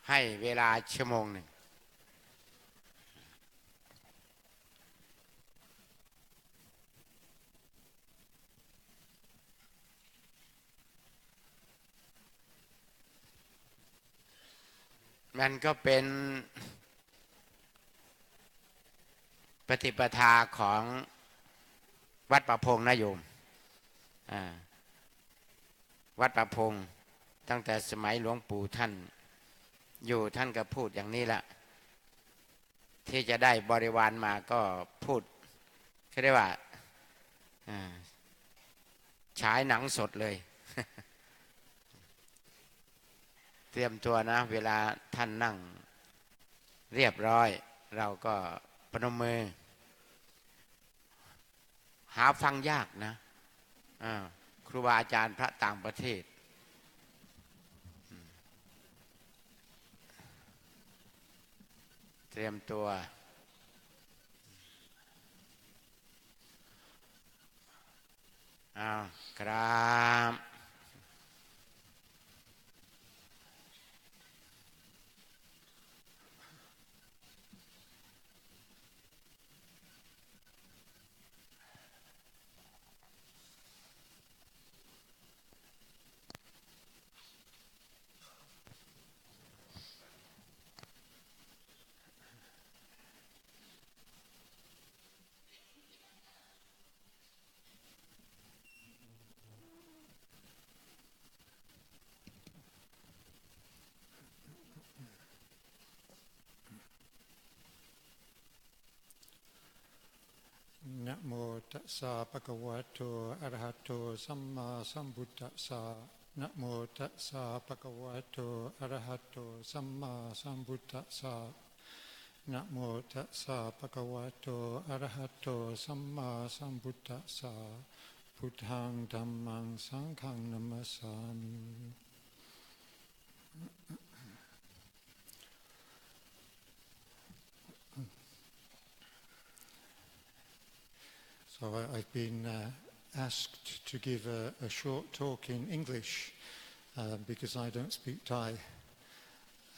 ให้เวลาชั่วโมงหนึ่งมันก็เป็นปฏิปทาของวัดประพงนะโยมวัดประพงตั้งแต่สมัยหลวงปู่ท่านอยู่ท่านก็พูดอย่างนี้แหละที่จะได้บริวารมาก็พูดเขาเรียกว่าฉายหนังสดเลย เตรียมตัวนะเวลาท่านนั่งเรียบร้อยเราก็พนมมือหาฟังยากนะครูบาอาจารย์พระต่างประเทศเตรียมตัวครับนะโมตัสสะภะคะวะโตอะระหะโตสัมมาสัมพุทธัสสะนะโมตัสสะภะคะวะโตอะระหะโตสัมมาสัมพุทธัสสะนะโมตัสสะภะคะวะโตอะระหะโตสัมมาสัมพุทธัสสะพุทธังธัมมังสังฆังนะมัสสามิ So I've been asked to give a short talk in English because I don't speak Thai,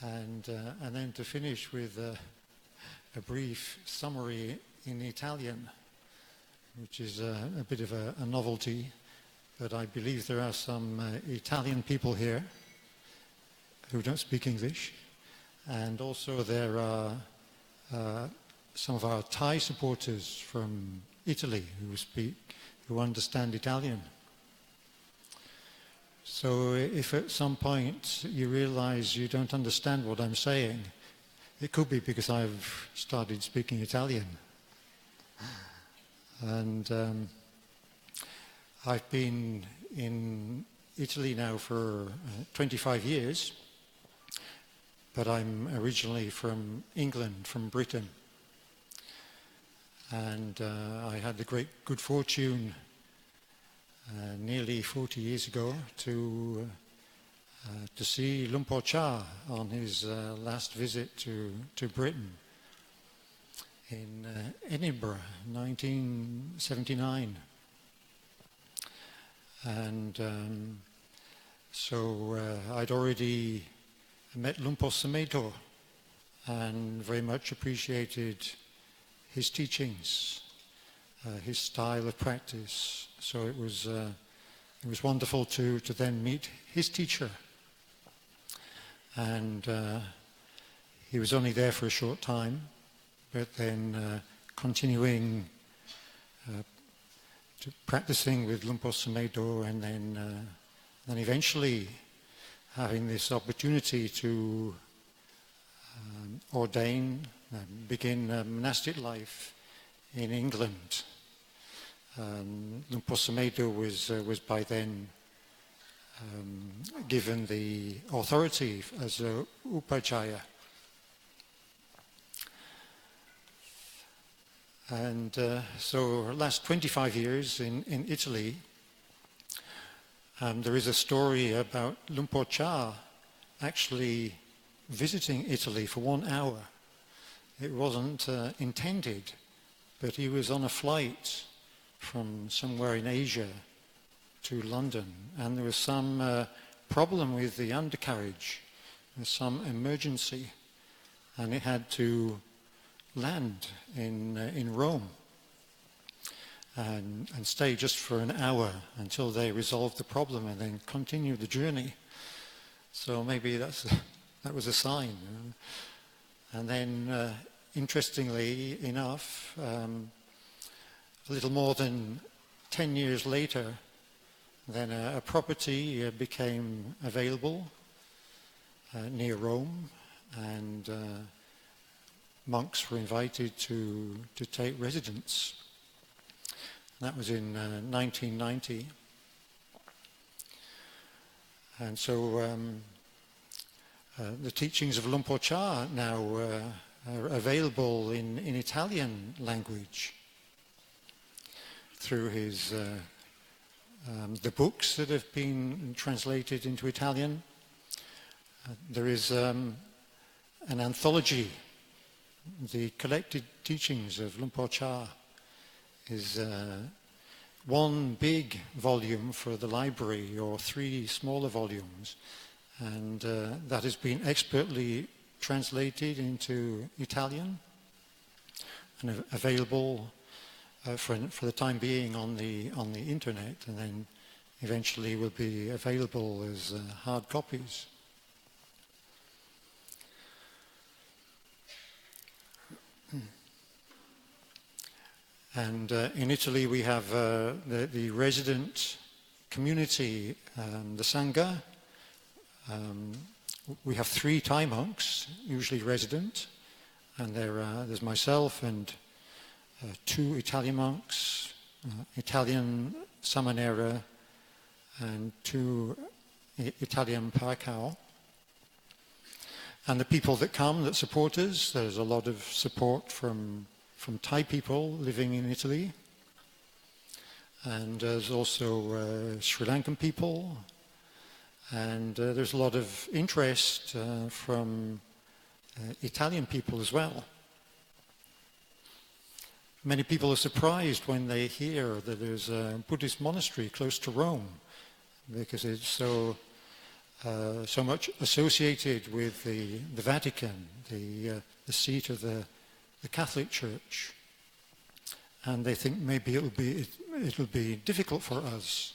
and then to finish with a brief summary in Italian, which is a bit of a novelty, but I believe there are some Italian people here who don't speak English, and also there are some of our Thai supporters from Italy who understand Italian. So if at some point you realize you don't understand what I'm saying, it could be because I've started speaking Italian. And I've been in Italy now for 25 years, but I'm originally from England, from Britain. And I had the great good fortune nearly 40 years ago to see Luang Por Chah on his last visit to Britain in Edinburgh, 1979. And so I'd already met Luang Por Sumedho and very much appreciated his teachings, his style of practice. So it was wonderful to then meet his teacher. And he was only there for a short time, but then continuing to practicing with Luang Por Sumedho, and then eventually having this opportunity to ordain, begin monastic life in England. Luang Por Sumedho was by then given the authority as a upajjhaya. And so last 25 years in Italy, there is a story about Luang Por Chah actually visiting Italy for 1 hour. It wasn't intended, but he was on a flight from somewhere in Asia to London, and there was some problem with the undercarriage, some emergency, and it had to land in Rome and stay just for an hour until they resolved the problem and then continue the journey. So maybe that was a sign. And then, interestingly enough, a little more than 10 years later, then a property became available near Rome, and monks were invited to take residence. That was in 1990. And so the teachings of Luang Por Chah now are available in Italian language through his the books that have been translated into Italian. There is an anthology, the collected teachings of Luang Por Chah is one big volume for the library or 3 smaller volumes, and that has been expertly translated into Italian and available for the time being on the internet, and then eventually will be available as hard copies. And in Italy we have the resident community, the Sangha. We have 3 Thai monks, usually resident, and there's myself and 2 Italian monks, Italian Samanera, and 2 Italian Paikao. And the people that come, that support us, there's a lot of support from Thai people living in Italy, and there's also Sri Lankan people, and there's a lot of interest from Italian people as well. Many people are surprised when they hear that there's a Buddhist monastery close to Rome, because it's so much associated with the Vatican, the seat of the Catholic Church, and they think maybe it'll be difficult for us.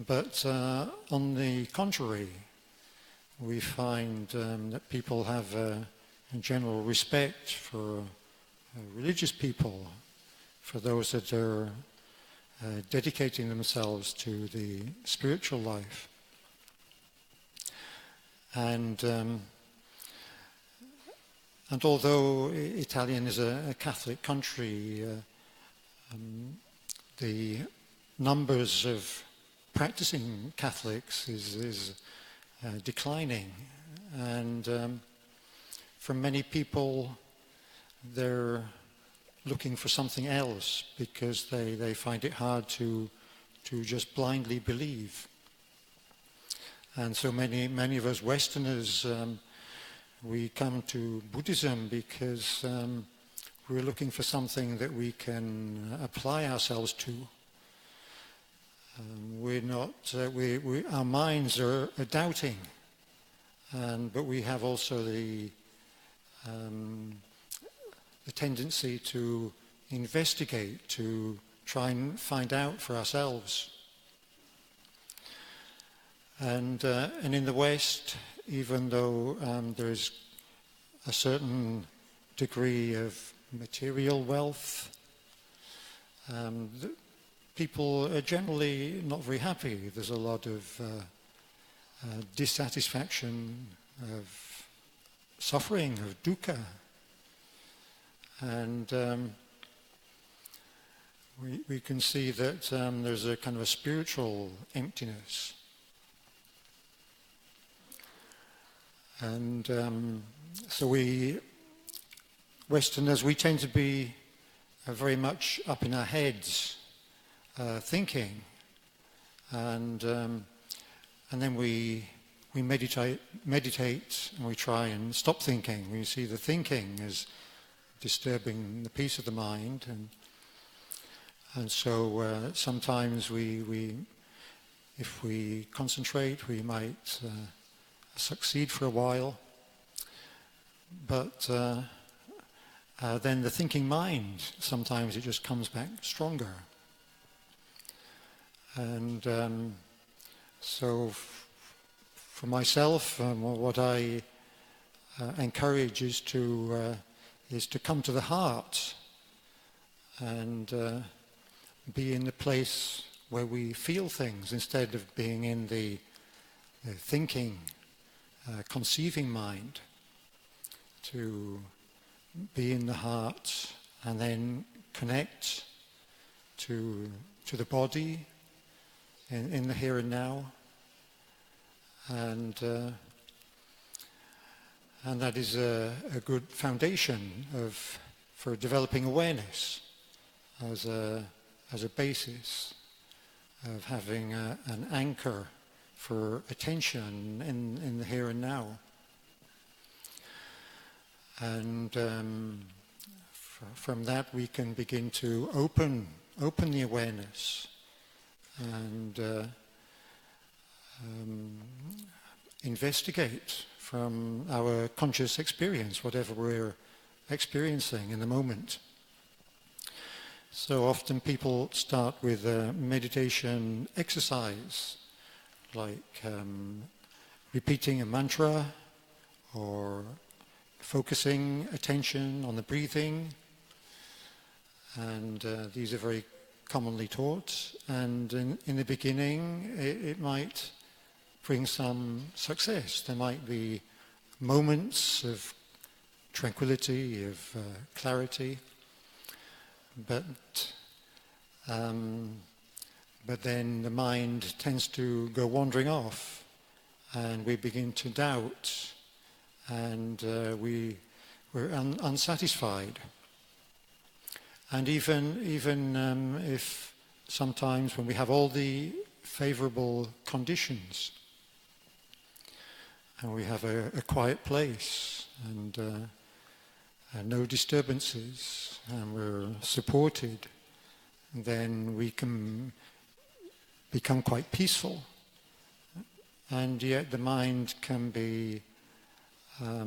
But on the contrary, we find that people have a general respect for religious people, for those that are dedicating themselves to the spiritual life. And although Italian is a Catholic country, the numbers of practicing Catholics is declining, and for many people they're looking for something else because they find it hard to just blindly believe. And so many of us Westerners, we come to Buddhism because we're looking for something that we can apply ourselves to. We're not. Our minds are doubting, but we have also the tendency to investigate, to try and find out for ourselves. And in the West, even though there is a certain degree of material wealth, people are generally not very happy. There's a lot of dissatisfaction, of suffering, of dukkha. And we can see that there's a kind of a spiritual emptiness. And so we Westerners, we tend to be very much up in our heads, thinking, and then we meditate, and we try and stop thinking. We see the thinking as disturbing the peace of the mind, and so sometimes if we concentrate, we might succeed for a while, but then the thinking mind, sometimes it just comes back stronger. And so for myself, what I encourage is to come to the heart and be in the place where we feel things instead of being in the thinking, conceiving mind, to be in the heart and then connect to the body in the here and now. And that is a good foundation for developing awareness as a basis of having an anchor for attention in the here and now. And from that we can begin to open the awareness and investigate from our conscious experience whatever we're experiencing in the moment. So often people start with a meditation exercise, like repeating a mantra or focusing attention on the breathing, and these are very commonly taught, and in the beginning it might bring some success. There might be moments of tranquility, of clarity, but then the mind tends to go wandering off, and we begin to doubt, and we're unsatisfied. And even if sometimes when we have all the favorable conditions, and we have a quiet place and no disturbances, and we're supported, then we can become quite peaceful. And yet the mind can be a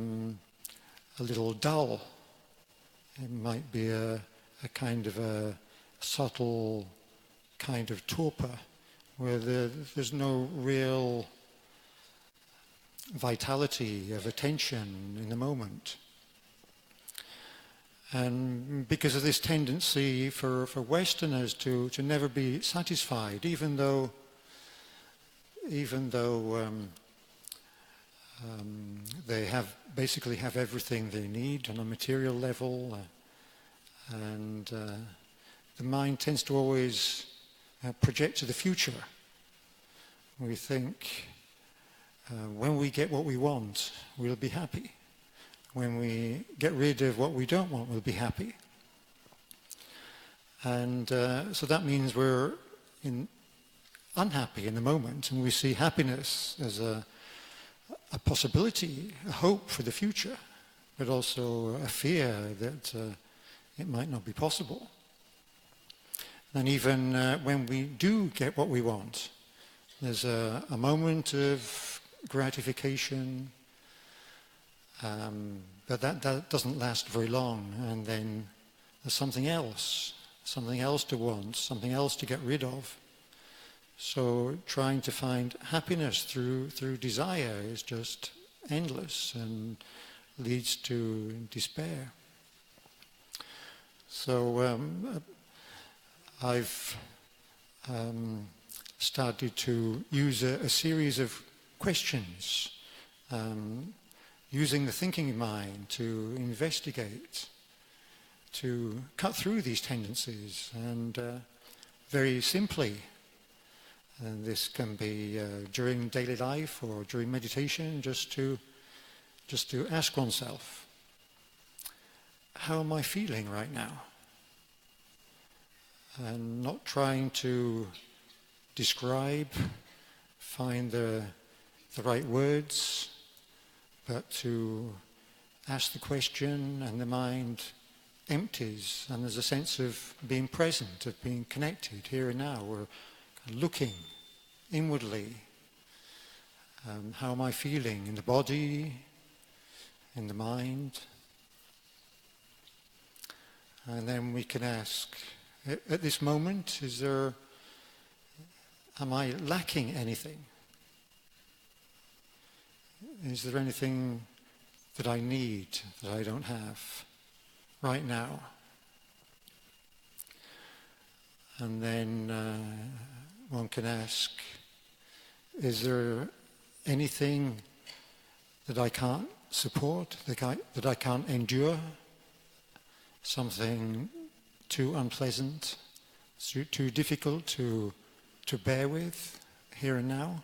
little dull. It might be a kind of a subtle kind of torpor, where there's no real vitality of attention in the moment. And because of this tendency for Westerners to never be satisfied, even though they basically have everything they need on a material level, and the mind tends to always project to the future. We think when we get what we want, we'll be happy. When we get rid of what we don't want, we'll be happy. And so that means we're unhappy in the moment, and we see happiness as a possibility, a hope for the future, but also a fear that it might not be possible. And even when we do get what we want, there's a moment of gratification, but that doesn't last very long, and then there's something else to want, something else to get rid of. So trying to find happiness through desire is just endless and leads to despair. So I've started to use a series of questions, using the thinking mind to investigate, to cut through these tendencies, and very simply, and this can be during daily life or during meditation, just to ask oneself, how am I feeling right now? And not trying to describe, find the right words, but to ask the question, and the mind empties, and there's a sense of being present, of being connected here and now. We're looking inwardly How am I feeling in the body, in the mind? And then we can ask, at this moment, am I lacking anything? Is there anything that I need that I don't have right now? And then one can ask, is there anything that I can't support, that I can't endure? Something too unpleasant, too difficult to bear with here and now?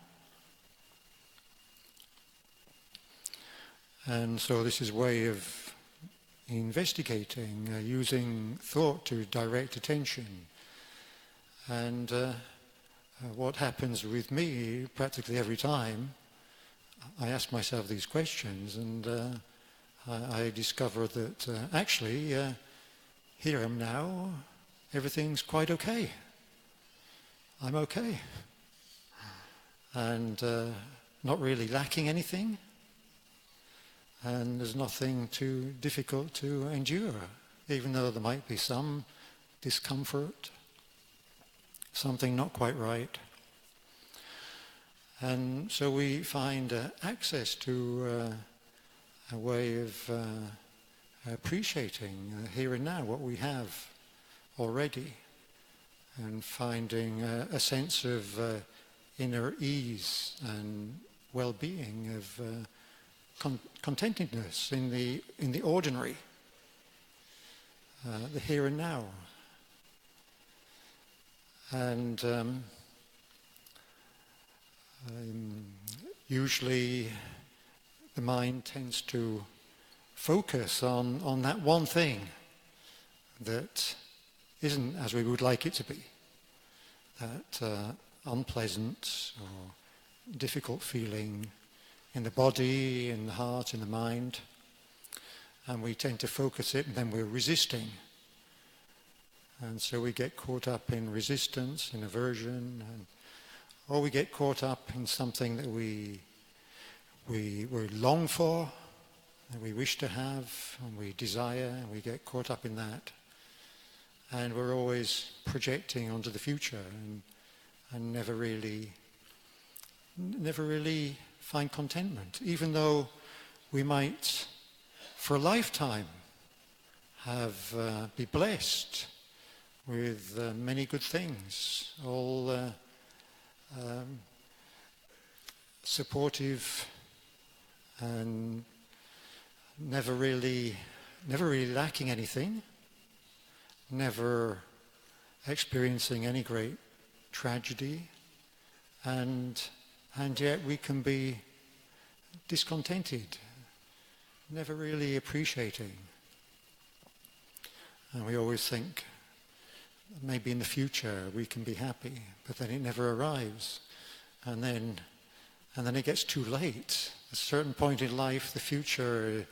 And so this is a way of investigating, using thought to direct attention. And what happens with me practically every time I ask myself these questions, and I discover that actually here I am now, everything's quite okay. I'm okay. And not really lacking anything. And there's nothing too difficult to endure, even though there might be some discomfort, something not quite right. And so we find access to a way of appreciating here and now what we have already, and finding a sense of inner ease and well-being, of contentedness in the ordinary, the here and now. And usually the mind tends to focus on that one thing that isn't as we would like it to be, that unpleasant or difficult feeling in the body, in the heart, in the mind, and we tend to focus it, and then we're resisting. And so we get caught up in resistance, in aversion, or we get caught up in something that we long for, that we wish to have, and we desire, and we get caught up in that. And we're always projecting onto the future, and never really find contentment, even though we might, for a lifetime, be blessed with many good things, all supportive and never really lacking anything, never experiencing any great tragedy, and yet we can be discontented, never really appreciating. And we always think maybe in the future we can be happy, but then it never arrives. And then it gets too late. At a certain point in life, the future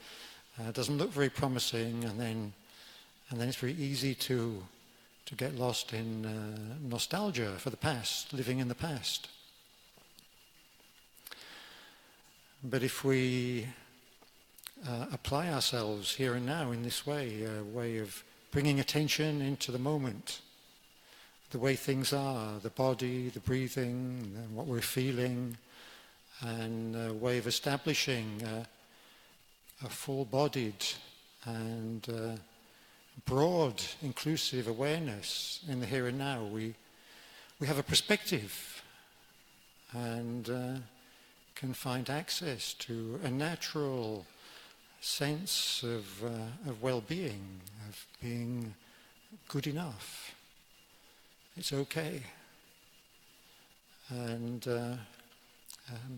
doesn't look very promising, and then it's very easy to get lost in nostalgia for the past, living in the past. But if we apply ourselves here and now in this way, a way of bringing attention into the moment, the way things are, the body, the breathing, what we're feeling, and a way of establishing a full-bodied and broad, inclusive awareness in the here and now, we have a perspective and can find access to a natural sense of well-being, of being good enough. It's okay. And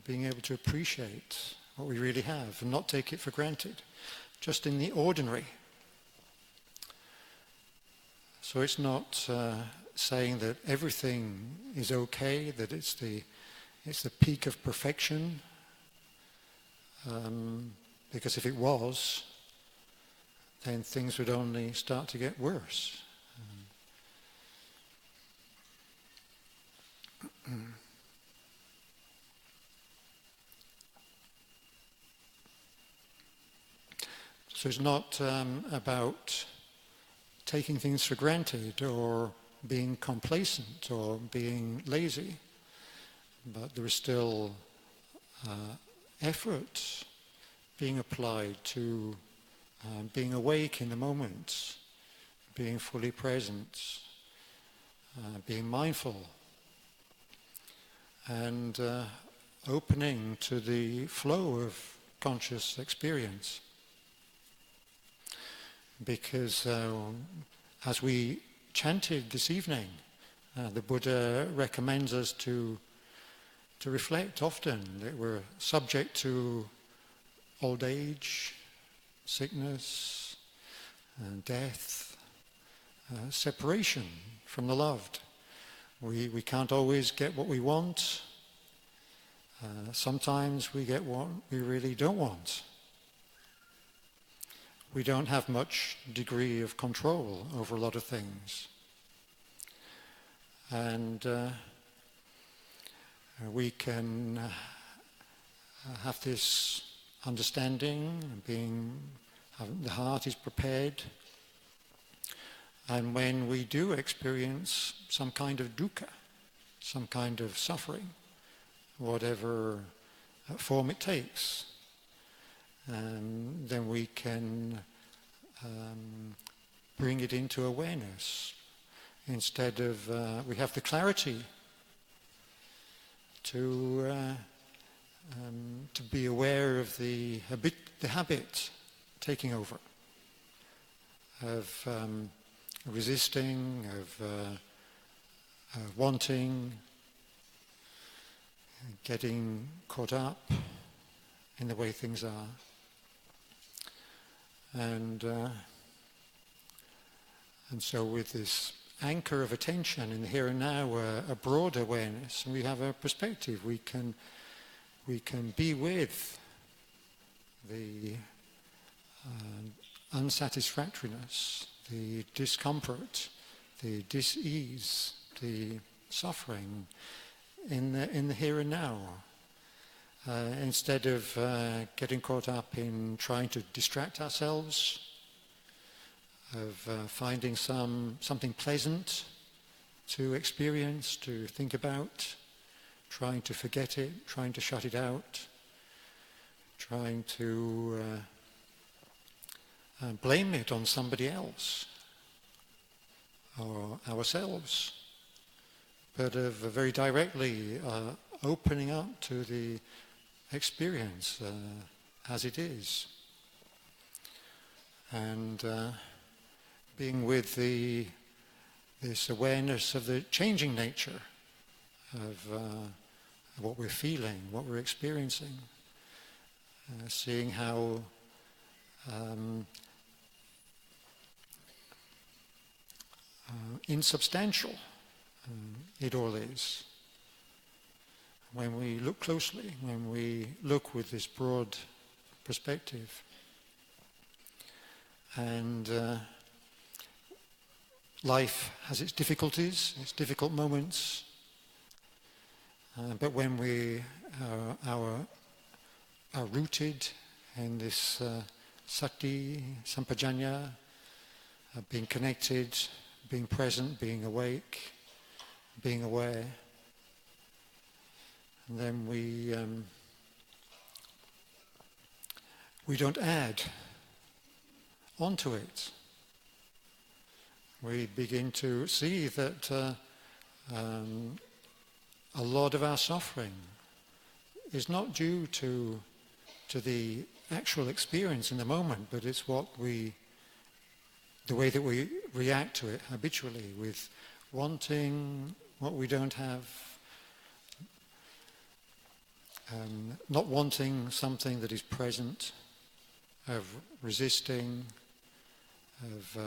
being able to appreciate what we really have and not take it for granted, just in the ordinary. So it's not saying that everything is okay, that it's the peak of perfection, because if it was, then things would only start to get worse. So it's not about taking things for granted or being complacent or being lazy, but there is still effort being applied to being awake in the moment, being fully present, being mindful, and opening to the flow of conscious experience. Because as we chanted this evening, the Buddha recommends us to reflect often that we're subject to old age, sickness, death, separation from the loved. We can't always get what we want. Sometimes we get what we really don't want. We don't have much degree of control over a lot of things. And we can have this understanding, the heart is prepared. And when we do experience some kind of dukkha, some kind of suffering, whatever form it takes, then we can bring it into awareness. Instead of, we have the clarity to be aware of the habit taking over, of resisting, of wanting, getting caught up in the way things are. And so with this anchor of attention in the here and now, a broad awareness, we have a perspective. We can be with the unsatisfactoriness, the discomfort, the dis-ease, the suffering in the here and now. Instead of getting caught up in trying to distract ourselves, of finding something pleasant to experience, to think about, trying to forget it, trying to shut it out, trying to blame it on somebody else or ourselves, but of very directly opening up to the experience as it is, and being with this awareness of the changing nature of what we're feeling, what we're experiencing, seeing how insubstantial it all is. When we look closely, when we look with this broad perspective. And life has its difficulties, its difficult moments, but when we are rooted in this sati, sampajanya, being connected, being present, being awake, being aware, and then we don't add onto it. We begin to see that a lot of our suffering is not due to the actual experience in the moment, but it's the way that we react to it habitually, with wanting what we don't have, not wanting something that is present, of resisting, of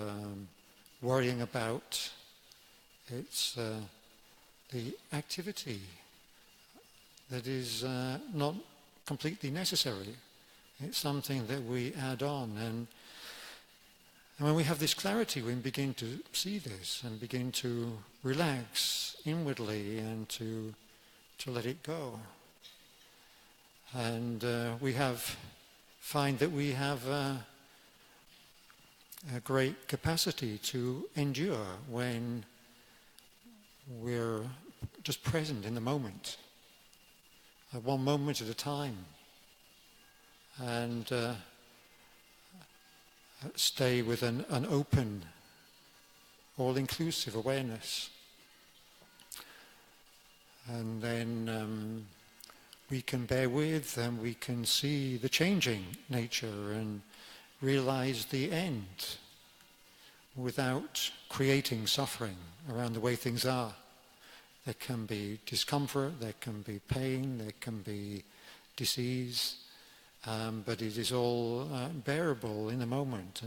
worrying about. It's the activity that is not completely necessary. It's something that we add on, and when we have this clarity, we begin to see this and begin to relax inwardly and to let it go. And we find that we have a great capacity to endure when we're just present in the moment, one moment at a time, and stay with an open, all-inclusive awareness. And then we can bear with and we can see the changing nature and realize the end without creating suffering around the way things are. There can be discomfort, there can be pain, there can be disease, but it is all bearable in the moment,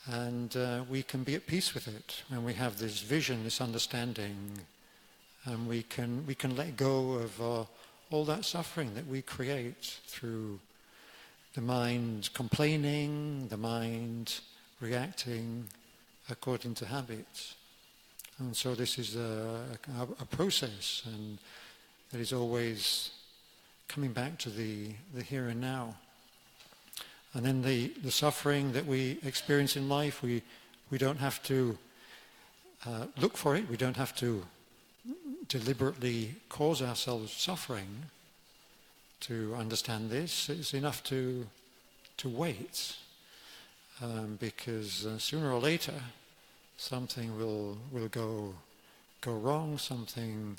and we can be at peace with it when we have this vision, this understanding, and we can let go of all that suffering that we create through the mind complaining, the mind reacting according to habits. And so this is a process, and that is always coming back to the here and now. And then the suffering that we experience in life, we don't have to look for it, we don't have to deliberately cause ourselves suffering to understand this. It's enough to wait, because sooner or later something will go wrong, something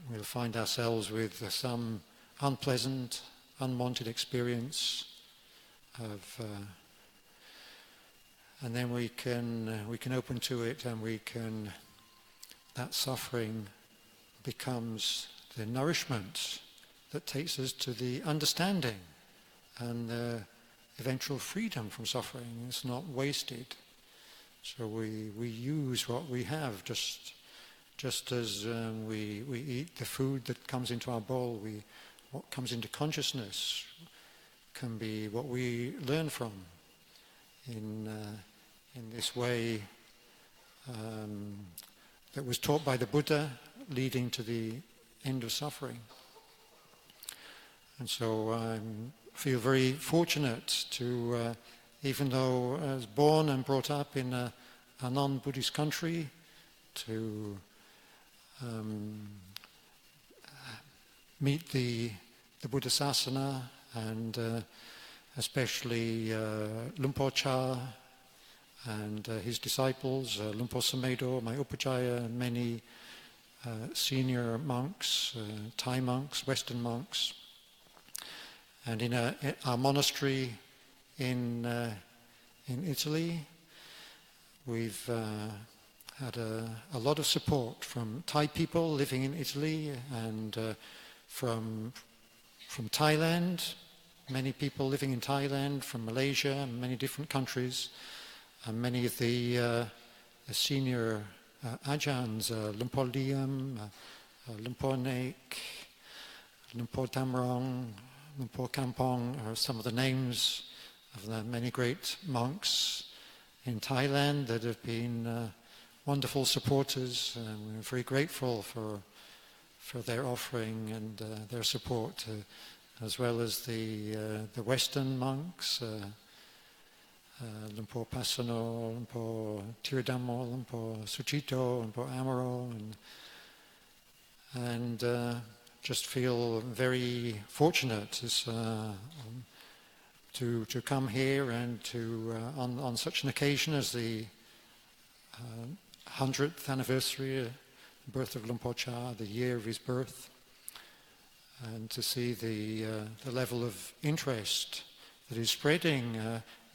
we'll find ourselves with some unpleasant, unwanted experience of, and then we can open to it, and that suffering becomes the nourishment that takes us to the understanding and the eventual freedom from suffering. It's not wasted. So we use what we have, just as we eat the food that comes into our bowl. What comes into consciousness can be what we learn from. In this way that was taught by the Buddha, leading to the end of suffering. And so I feel very fortunate to, even though I was born and brought up in a non-Buddhist country, to meet the Buddha Sasana, and especially Lumpur Cha and his disciples, Lumpur Samedo, my Upajjhaya, many senior monks, Thai monks, Western monks. And in our monastery in Italy, we've had a lot of support from Thai people living in Italy, and from Thailand, many people living in Thailand, from Malaysia, and many different countries, and many of the senior ajahns, Lumpur Liam, Lumpur Nek, Lumpur Damrong, Lumpur Kampong are some of the names of the many great monks in Thailand that have been wonderful supporters, and we're very grateful for their offering and their support, as well as the Western monks, Lumpur Pasano, Lumpur Tiradamo, Lumpur Suchito, Lumpur Amaro, and just feel very fortunate to come here and to on such an occasion as the 100th anniversary birth of Lumpur Cha, the year of his birth, and to see the level of interest that is spreading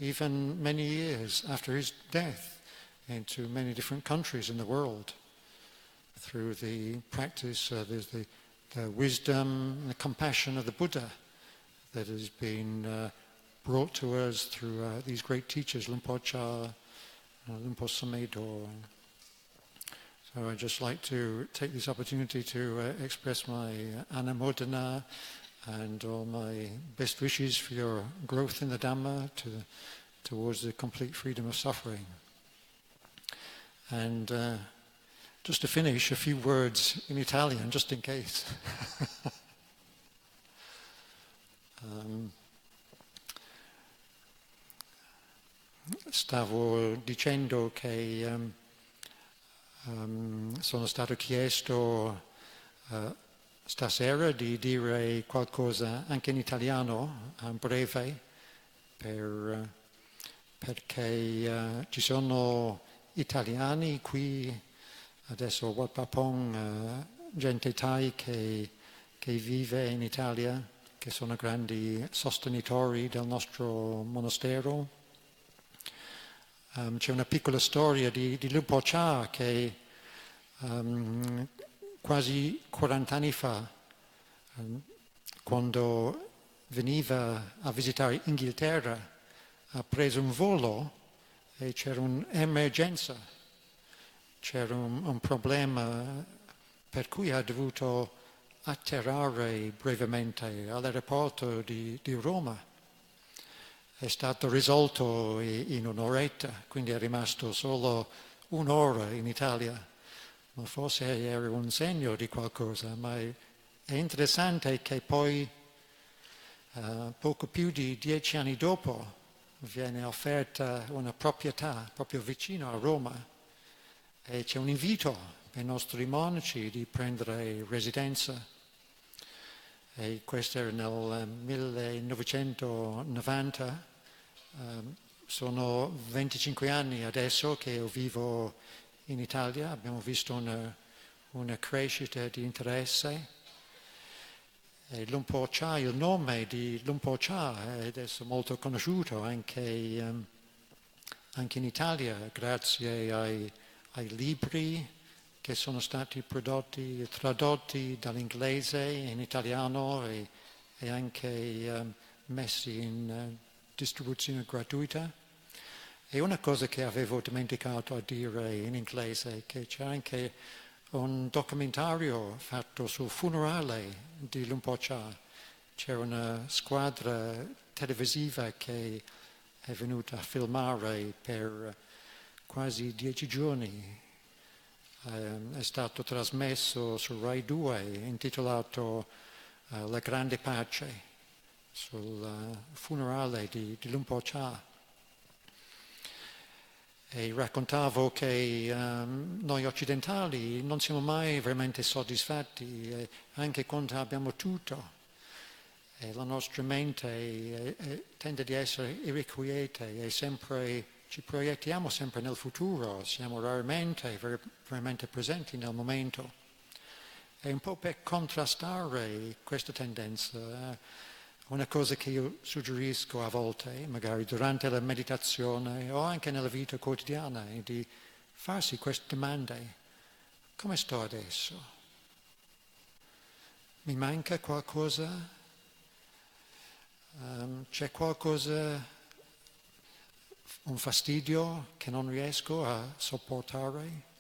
even many years after his death into many different countries in the world through the practice, there's the wisdom and the compassion of the Buddha that has been brought to us through these great teachers, Lumpur Cha, Lumpur Samedo. So I'd just like to take this opportunity to express my anumodana and all my best wishes for your growth in the Dhamma towards the complete freedom of suffering. And just to finish, a few words in Italian, just in case. stavo dicendo che sono stato chiesto stasera di dire qualcosa anche in italiano, a breve, perché ci sono italiani qui, adesso Wat Papong, gente Thai che vive in Italia, che sono grandi sostenitori del nostro monastero. C'è una piccola storia di Lupo Cha che quasi 40 anni fa, quando veniva a visitare Inghilterra, ha preso un volo e c'era un'emergenza, c'era un problema per cui ha dovuto atterrare brevemente all'aeroporto di Roma. È stato risolto in un'oretta, quindi è rimasto solo un'ora in Italia. Ma forse era un segno di qualcosa, ma è interessante che poi poco più di 10 anni dopo viene offerta una proprietà proprio vicino a Roma e c'è un invito per i nostri monaci di prendere residenza. E questo era nel 1990, sono 25 anni adesso che io vivo in Italia, abbiamo visto una crescita di interesse. E Lumpur Cha, il nome di Lumpur Cha è adesso molto conosciuto anche in Italia, grazie ai libri che sono stati tradotti dall'inglese in italiano e anche messi in distribuzione gratuita. E una cosa che avevo dimenticato a dire in inglese è che c'è anche un documentario fatto sul funerale di Lumpur Cha. C'era una squadra televisiva che è venuta a filmare per quasi 10 giorni. È stato trasmesso su Rai 2, intitolato La grande pace, sul funerale di Lumpur Cha. E raccontavo che noi occidentali non siamo mai veramente soddisfatti, anche quando abbiamo tutto. E la nostra mente tende di essere irrequieta e ci proiettiamo sempre nel futuro, siamo raramente veramente presenti nel momento. E un po' per contrastare questa tendenza, una cosa che io suggerisco a volte, magari durante la meditazione o anche nella vita quotidiana, è di farsi queste domande. Come sto adesso? Mi manca qualcosa? C'è qualcosa, un fastidio che non riesco a sopportare?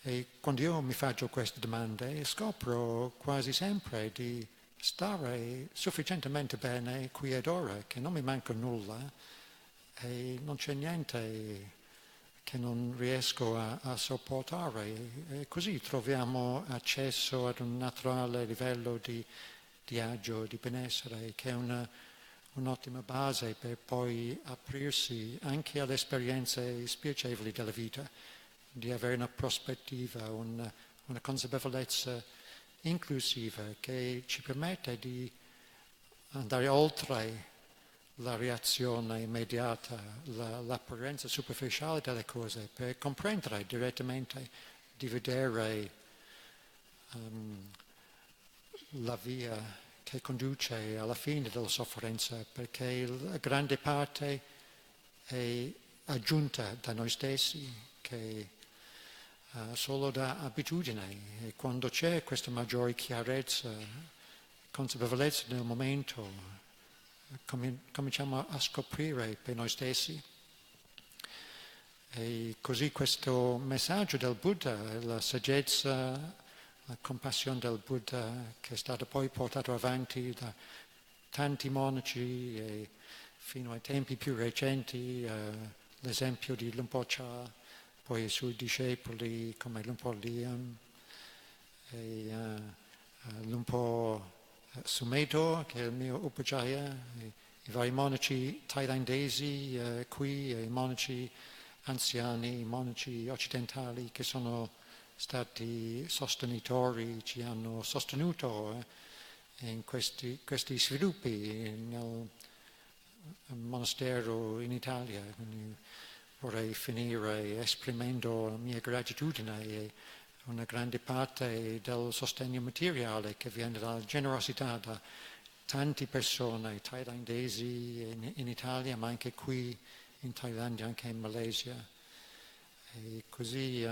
E quando io mi faccio queste domande scopro quasi sempre di stare sufficientemente bene qui ed ora, che non mi manca nulla e non c'è niente che non riesco a sopportare. E così troviamo accesso ad un naturale livello di agio, di benessere, che è un'ottima base per poi aprirsi anche alle esperienze spiacevoli della vita, di avere una prospettiva, una consapevolezza inclusiva che ci permette di andare oltre la reazione immediata, l'apparenza superficiale delle cose, per comprendere direttamente, di vedere la via che conduce alla fine della sofferenza, perché la grande parte è aggiunta da noi stessi, che solo da abitudine, e quando c'è questa maggiore chiarezza, consapevolezza nel momento, cominciamo a scoprire per noi stessi. E così questo messaggio del Buddha, la saggezza, la compassione del Buddha, che è stato poi portato avanti da tanti monaci e fino ai tempi più recenti, l'esempio di Lumpur Cha, poi i suoi discepoli come Lumpur Liam e Lumpur Sumedho, che è il mio Upajjhaya, i vari monaci thailandesi qui, i monaci anziani, i monaci occidentali che sono stati sostenitori, ci hanno sostenuto in questi sviluppi nel monastero in Italia. Quindi vorrei finire esprimendo la mia gratitudine e una grande parte del sostegno materiale che viene dalla generosità da tante persone thailandesi in Italia, ma anche qui in Thailandia, anche in Malesia. E così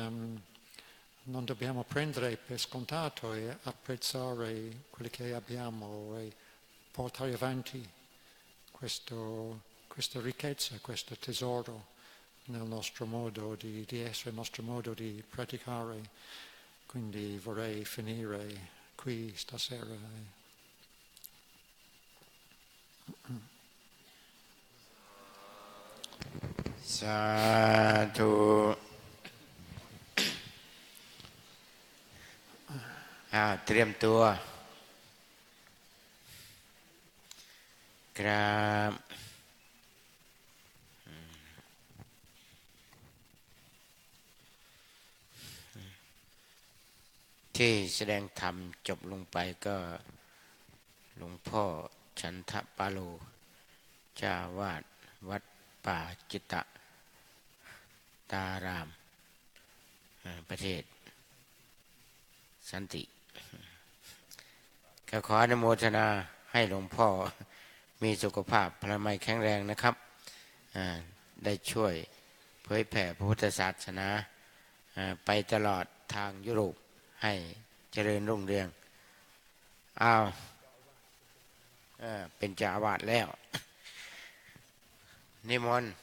non dobbiamo prendere per scontato e apprezzare quello che abbiamo e portare avanti questa ricchezza, questo tesoro nel nostro modo di essere, nel nostro modo di praticare. Quindi vorrei finire qui stasera. Sadhu. เตรียมตัวครับที่แสดงธรรมจบลงไปก็หลวงพ่อฉันทปาโลเจ้าวาดวัดป่าจิตตตารามประเทศสันติก็ขออนุโมทนาให้หลวงพ่อมีสุขภาพพลามัยแข็งแรงนะครับได้ช่วยเผยแผ่พระพุทธศาสนาไปตลอดทางยุโรปให้เจริญรุ่งเรืองเป็นเจ้าอาวาสแล้วนิมนต์